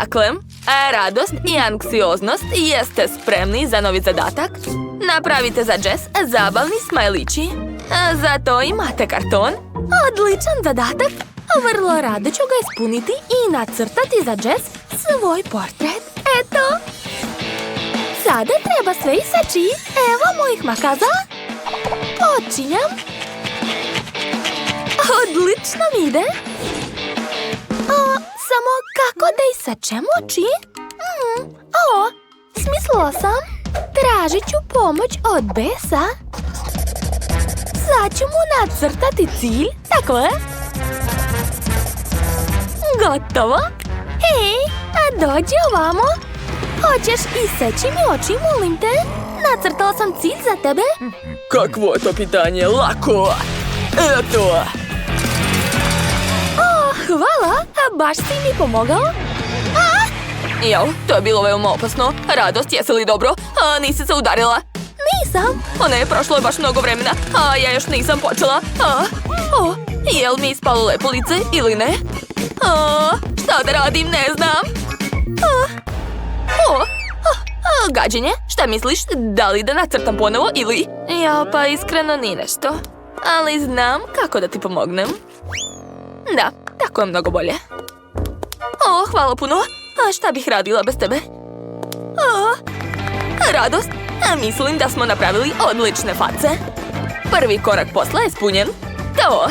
Dakle, radost i anksioznost. Jeste spremni za novi zadatak? Napravite za Jess zabavni smajlići. Zato imate karton. Odličan zadatak. Vrlo rado ću ga ispuniti i nacrtati za Jess svoj portret. Eto. Sada treba sve isaći. Evo mojih makaza. Počinjam. Odlično mi ide. Samo kako da isačem oči? Smislila sam. Tražit ću pomoć od Besa. Sad ću mu nacrtati cilj. Tako je. Gotovo. Hej, dođi ovamo. Hoćeš iseći mi oči, molim te? Nacrtala sam cilj za tebe. Kakvo je to pitanje? Lako! Eto! Hvala, baš si mi pomogao. Jel, to je bilo veoma opasno. Radost, jesi li dobro? Nisi se udarila? Nisam. Ne, prošlo je baš mnogo vremena, a ja još nisam počela. Jel mi ispalo lepo lice ili ne? Šta da radim, ne znam. Gađenje, šta misliš? Da li da nacrtam ponovo ili? Ja, pa iskreno ni nešto. Ali znam kako da ti pomognem. Da, tako je mnogo bolje. Hvala puno. Šta bih radila bez tebe? Radost, mislim da smo napravili odlične face. Prvi korak posla je ispunjen. To.